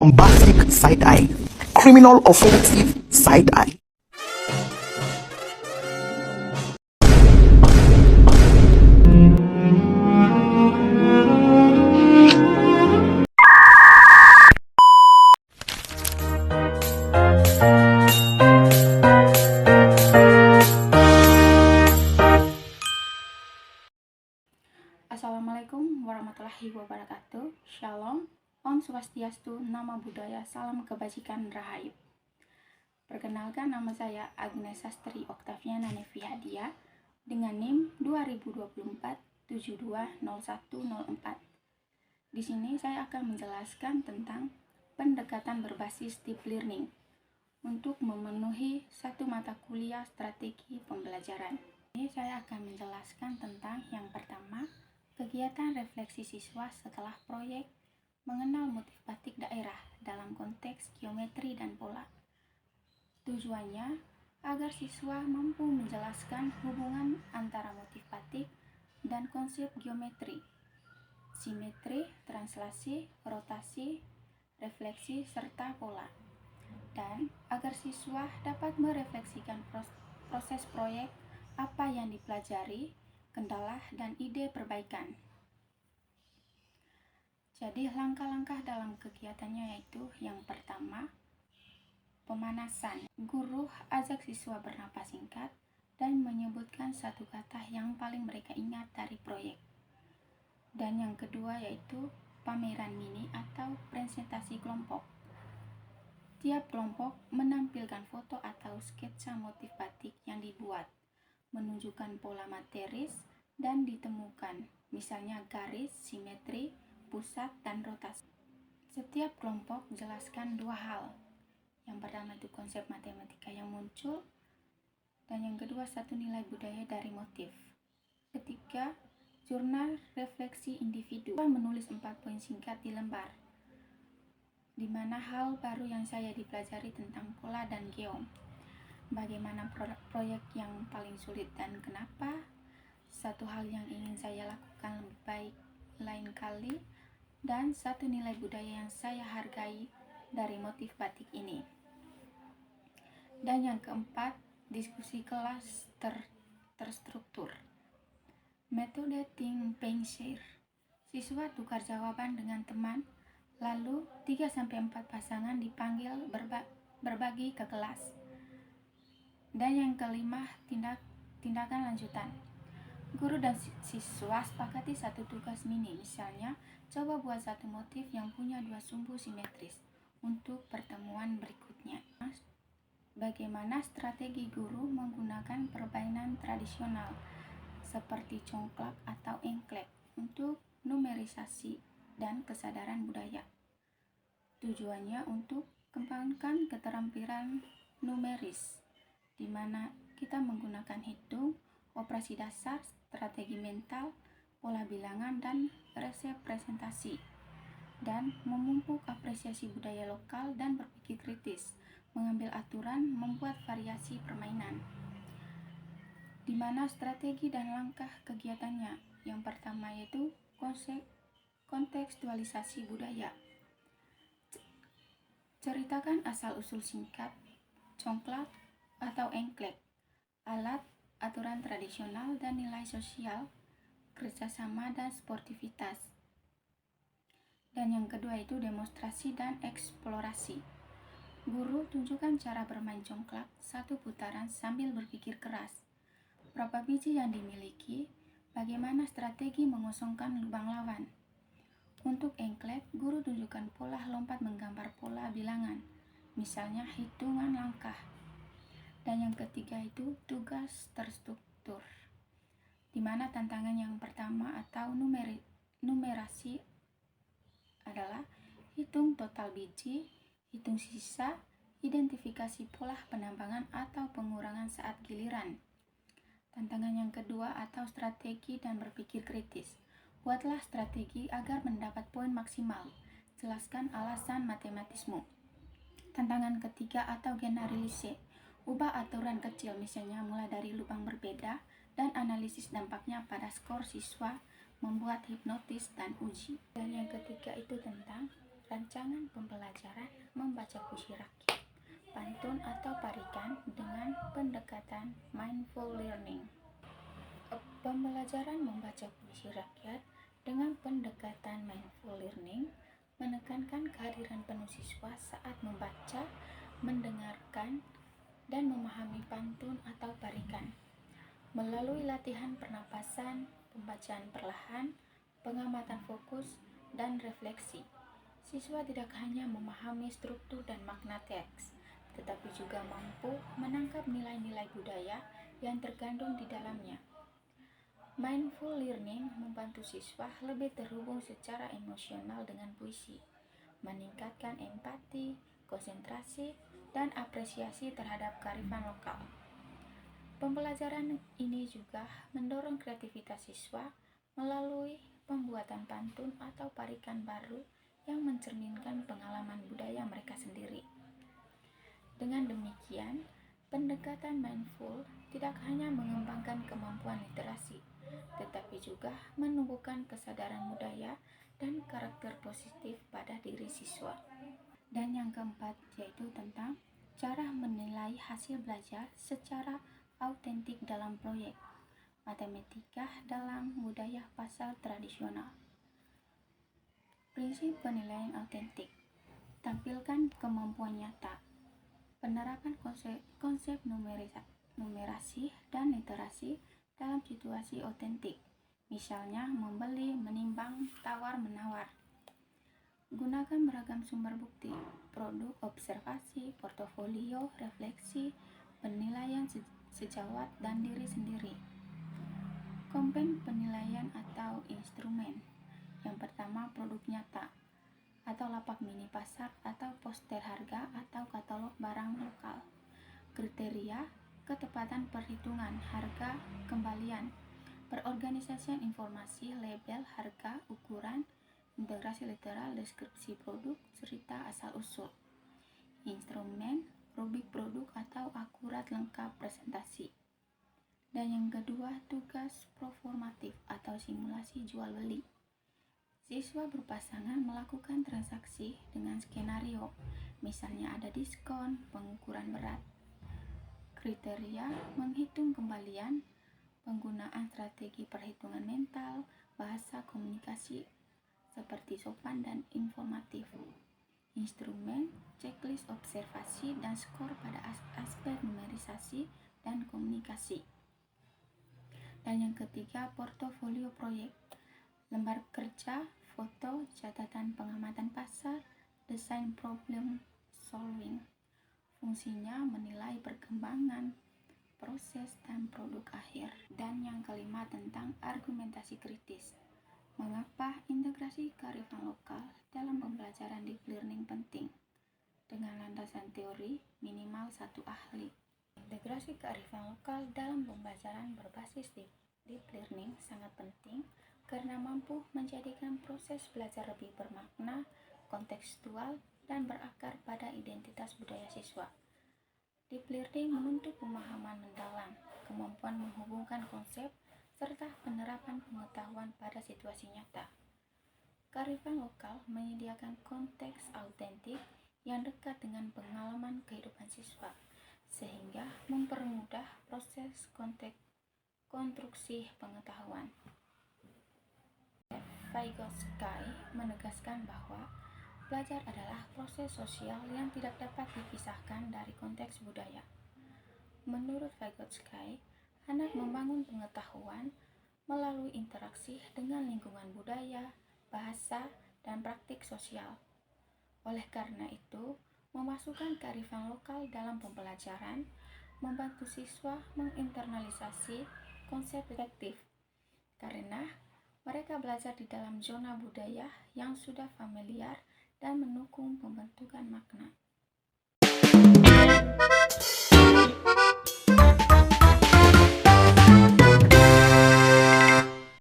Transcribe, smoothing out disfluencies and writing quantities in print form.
Bombastic side-eye, criminal offensive side-eye. Assalamualaikum warahmatullahi wabarakatuh. Shalom, Om Swastiastu, Namo Buddhaya, Salam Kebajikan Rahayu. Perkenalkan, nama saya Agnes Sastri Oktaviana Nevi Hadia dengan NIM 2024-720104. Di sini saya akan menjelaskan tentang pendekatan berbasis deep learning untuk memenuhi satu mata kuliah strategi pembelajaran. Ini saya akan menjelaskan tentang yang pertama, kegiatan refleksi siswa setelah proyek mengenal motif batik daerah dalam konteks geometri dan pola. Tujuannya agar siswa mampu menjelaskan hubungan antara motif batik dan konsep geometri, simetri, translasi, rotasi, refleksi, serta pola. Dan agar siswa dapat merefleksikan proses proyek, apa yang dipelajari, kendala, dan ide perbaikan. Jadi langkah-langkah dalam kegiatannya yaitu yang pertama, pemanasan. Guru ajak siswa bernapas singkat dan menyebutkan satu kata yang paling mereka ingat dari proyek. Dan yang kedua yaitu pameran mini atau presentasi kelompok. Tiap kelompok menampilkan foto atau sketsa motif batik yang dibuat, menunjukkan pola materis dan ditemukan, misalnya garis, simetri, pusat, dan rotasi. Setiap kelompok jelaskan dua hal. Yang pertama itu konsep matematika yang muncul, dan yang kedua satu nilai budaya dari motif. Ketiga, jurnal refleksi individu. Menulis 4 poin singkat di lembar, di mana hal baru yang saya dipelajari tentang pola dan geom. Bagaimana proyek yang paling sulit dan kenapa, satu hal yang ingin saya lakukan lebih baik lain kali, dan satu nilai budaya yang saya hargai dari motif batik ini. Dan yang keempat, diskusi kelas terstruktur. Metode think, paint, share. Siswa tukar jawaban dengan teman, lalu 3-4 pasangan dipanggil berbagi ke kelas. Dan yang kelima, tindakan lanjutan. Guru dan siswa sepakati satu tugas mini, misalnya coba buat satu motif yang punya 2 sumbu simetris untuk pertemuan berikutnya. Bagaimana strategi guru menggunakan permainan tradisional seperti congklak atau engklek untuk numerisasi dan kesadaran budaya. Tujuannya untuk kembangkan keterampilan numeris, di mana kita menggunakan hitung, operasi dasar, strategi mental, pola bilangan, dan resep presentasi, dan memupuk apresiasi budaya lokal dan berpikir kritis, mengambil aturan, membuat variasi permainan. Di mana strategi dan langkah kegiatannya. Yang pertama yaitu kontekstualisasi budaya. Ceritakan asal-usul singkat, congklak atau engklek, alat, aturan tradisional, dan nilai sosial, kerjasama, dan sportivitas. Dan yang kedua itu demonstrasi dan eksplorasi. Guru tunjukkan cara bermain congklak 1 putaran sambil berpikir keras. Berapa biji yang dimiliki, bagaimana strategi mengosongkan lubang lawan. Untuk engklek, guru tunjukkan pola lompat menggambar pola bilangan, misalnya hitungan langkah. Dan yang ketiga itu tugas terstruktur, di mana tantangan yang pertama atau numerasi adalah hitung total biji, hitung sisa, identifikasi pola penambangan atau pengurangan saat giliran. Tantangan yang kedua atau strategi dan berpikir kritis. Buatlah strategi agar mendapat poin maksimal. Jelaskan alasan matematismu. Tantangan ketiga atau generalisasi. Ubah aturan kecil, misalnya mulai dari lubang berbeda, dan analisis dampaknya pada skor siswa, membuat hipnotis dan uji. Dan yang ketiga itu tentang rancangan pembelajaran membaca puisi rakyat, pantun atau parikan dengan pendekatan mindful learning. Pembelajaran membaca puisi rakyat dengan pendekatan mindful learning menekankan kehadiran penuh siswa saat membaca, mendengarkan, dan memahami pantun atau parikan. Melalui latihan pernapasan, pembacaan perlahan, pengamatan fokus, dan refleksi, siswa tidak hanya memahami struktur dan makna teks, tetapi juga mampu menangkap nilai-nilai budaya yang terkandung di dalamnya. Mindful learning membantu siswa lebih terhubung secara emosional dengan puisi, meningkatkan empati, konsentrasi, dan apresiasi terhadap kearifan lokal. Pembelajaran ini juga mendorong kreativitas siswa melalui pembuatan pantun atau parikan baru yang mencerminkan pengalaman budaya mereka sendiri. Dengan demikian, pendekatan mindful tidak hanya mengembangkan kemampuan literasi, tetapi juga menumbuhkan kesadaran budaya dan karakter positif pada diri siswa. Dan yang keempat yaitu tentang cara menilai hasil belajar secara autentik dalam proyek matematika dalam budaya pasar tradisional. Prinsip penilaian autentik: tampilkan kemampuan nyata, penerapan konsep numerasi dan literasi dalam situasi otentik, misalnya membeli, menimbang, tawar-menawar. Gunakan beragam sumber bukti, produk observasi, portofolio, refleksi, penilaian sejawat, dan diri sendiri. Kompen penilaian atau instrumen. Yang pertama, produk nyata atau lapak mini pasar atau poster harga atau katalog barang lokal. Kriteria: ketepatan perhitungan harga, kembalian, perorganisasian informasi, label, harga, ukuran, integrasi literal, deskripsi produk, cerita asal-usul. Instrumen: rubrik produk atau akurat lengkap presentasi. Dan yang kedua, tugas performatif atau simulasi jual beli. Siswa berpasangan melakukan transaksi dengan skenario, misalnya ada diskon, pengukuran berat. Kriteria: menghitung kembalian, penggunaan strategi perhitungan mental, bahasa komunikasi seperti sopan dan informatif. Instrumen: checklist observasi dan skor pada aspek numerisasi dan komunikasi. Dan yang ketiga, portofolio proyek, lembar kerja, foto, catatan pengamatan pasar, desain problem solving. Fungsinya menilai perkembangan, proses, dan produk akhir. Dan yang kelima tentang argumentasi kritis. Mengapa integrasi kearifan lokal dalam pembelajaran deep learning penting? Dengan landasan teori, minimal satu ahli. Integrasi kearifan lokal dalam pembelajaran berbasis deep learning sangat penting karena mampu menjadikan proses belajar lebih bermakna, kontekstual, dan berakar pada identitas budaya siswa. Deep learning menuntut pemahaman mendalam, kemampuan menghubungkan konsep, serta penerapan pengetahuan pada situasi nyata. Kearifan lokal menyediakan konteks autentik yang dekat dengan pengalaman kehidupan siswa, sehingga mempermudah proses konstruksi pengetahuan. Vygotsky menegaskan bahwa belajar adalah proses sosial yang tidak dapat dipisahkan dari konteks budaya. Menurut Vygotsky, anak membangun pengetahuan melalui interaksi dengan lingkungan budaya, bahasa, dan praktik sosial. Oleh karena itu, memasukkan kearifan lokal dalam pembelajaran membantu siswa menginternalisasi konsep reflektif, karena mereka belajar di dalam zona budaya yang sudah familiar dan mendukung pembentukan makna.